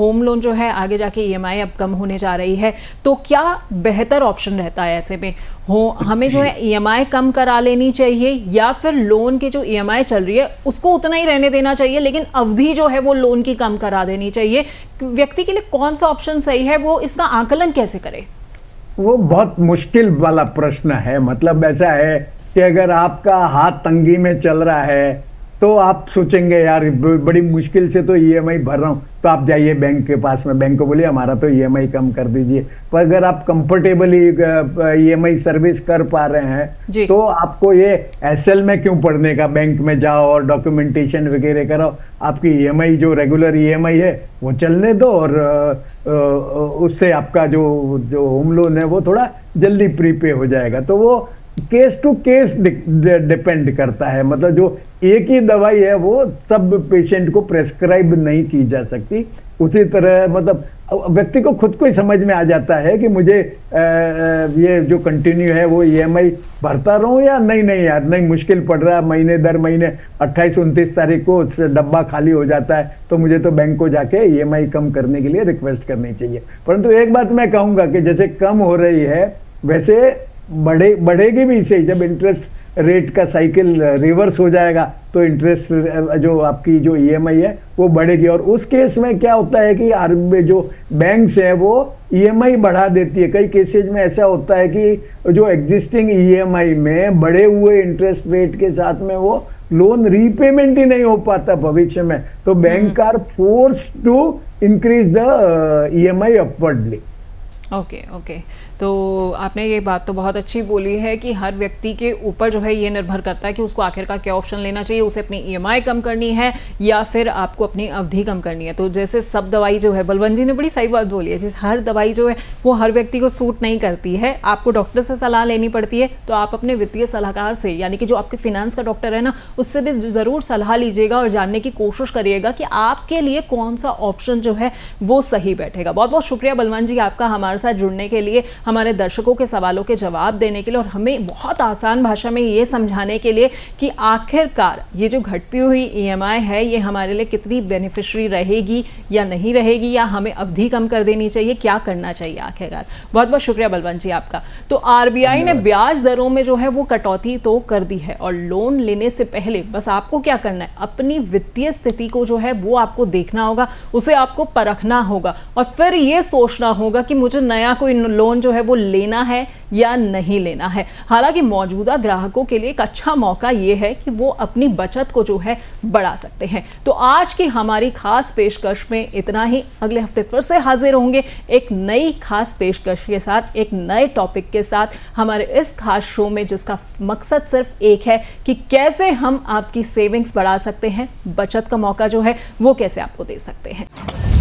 Home loan जो है आगे जाके ईएमआई अब कम होने जा रही है, तो क्या बेहतर ऑप्शन रहता है ऐसे में? हमें जो है ईएमआई कम करा लेनी चाहिए या फिर लोन के जो ईएमआई चल रही है उसको उतना ही रहने देना चाहिए, लेकिन अवधि जो है वो लोन की कम करा देनी चाहिए? व्यक्ति के लिए कौन सा ऑप्शन सही है, वो इसका आकलन कैसे करे? वो बहुत मुश्किल वाला प्रश्न है। मतलब ऐसा है कि अगर आपका हाथ तंगी में चल रहा है तो आप सोचेंगे यार बड़ी मुश्किल से तो ईएमआई भर रहा हूं, तो आप जाइए बैंक के पास में, बैंक को बोलिए हमारा तो ईएमआई कम कर दीजिए। पर अगर आप कंफर्टेबली ईएमआई सर्विस कर पा रहे हैं तो आपको ये एसएल में क्यों पढ़ने का, बैंक में जाओ और डॉक्यूमेंटेशन वगैरह कराओ, आपकी ईएमआई जो रेगुलर ईएमआई है वो चलने दो और उससे आपका जो होम लोन है वो थोड़ा जल्दी प्रीपे हो जाएगा। तो वो केस टू केस डिपेंड करता है। मतलब जो एक ही दवाई है वो सब पेशेंट को प्रेस्क्राइब नहीं की जा सकती। उसी तरह मतलब व्यक्ति को खुद को ही समझ में आ जाता है कि मुझे ये जो कंटिन्यू है वो ईएमआई भरता रहूं या नहीं यार, नहीं मुश्किल पड़ रहा है, महीने दर महीने 28-29 तारीख को डब्बा खाली हो जाता है, तो मुझे तो बैंक को जाके ईएमआई कम करने के लिए रिक्वेस्ट करनी चाहिए। परंतु एक बात मैं कहूंगा कि जैसे कम हो रही है वैसे बढ़ेगी भी इसे। जब इंटरेस्ट रेट का साइकिल रिवर्स हो जाएगा तो इंटरेस्ट जो आपकी जो ईएमआई है वो बढ़ेगी। और उस केस में क्या होता है कि आरबीआई जो बैंक्स है वो ईएमआई बढ़ा देती है। कई केसेज में ऐसा होता है कि जो एग्जिस्टिंग ईएमआई में बढ़े हुए इंटरेस्ट रेट के साथ में वो लोन रीपेमेंट ही नहीं हो पाता भविष्य में, तो bank are force to increase the EMI upwardly. Okay, तो आपने ये बात तो बहुत अच्छी बोली है कि हर व्यक्ति के ऊपर जो है ये निर्भर करता है कि उसको आखिरकार क्या ऑप्शन लेना चाहिए, उसे अपनी ईएमआई कम करनी है या फिर आपको अपनी अवधि कम करनी है। तो जैसे सब दवाई जो है, बलवंत जी ने बड़ी सही बात बोली है कि हर दवाई जो है वो हर व्यक्ति को सूट नहीं करती है, आपको डॉक्टर से सलाह लेनी पड़ती है। तो आप अपने वित्तीय सलाहकार से, यानी कि जो आपके फिनेंस का डॉक्टर है ना, उससे भी ज़रूर सलाह लीजिएगा और जानने की कोशिश करिएगा कि आपके लिए कौन सा ऑप्शन जो है वो सही बैठेगा। बहुत बहुत शुक्रिया बलवंत जी आपका हमारे साथ जुड़ने के लिए, हमारे दर्शकों के सवालों के जवाब देने के लिए और हमें बहुत आसान भाषा में ये समझाने के लिए कि आखिरकार ये जो घटती हुई ईएमआई है ये हमारे लिए कितनी बेनिफिशियरी रहेगी या नहीं रहेगी, या हमें अवधि कम कर देनी चाहिए, क्या करना चाहिए आखिरकार। बहुत बहुत शुक्रिया बलवंत जी आपका। तो आरबीआई ने ब्याज दरों में जो है वो कटौती तो कर दी है और लोन लेने से पहले बस आपको क्या करना है, अपनी वित्तीय स्थिति को जो है वो आपको देखना होगा, उसे आपको परखना होगा और फिर ये सोचना होगा कि मुझे नया कोई लोन जो है वो लेना है या नहीं लेना है। हालांकि मौजूदा ग्राहकों के लिए एक अच्छा मौका ये है कि वो अपनी बचत को जो है बढ़ा सकते हैं। तो आज की हमारी खास पेशकश में इतना ही। अगले हफ्ते फिर से हाजिर होंगे एक नई खास पेशकश के साथ, एक नए टॉपिक के साथ, हमारे इस खास शो में जिसका मकसद सिर्फ एक है कि कैसे हम आपकी सेविंग्स बढ़ा सकते हैं, बचत का मौका जो है वो कैसे आपको दे सकते हैं।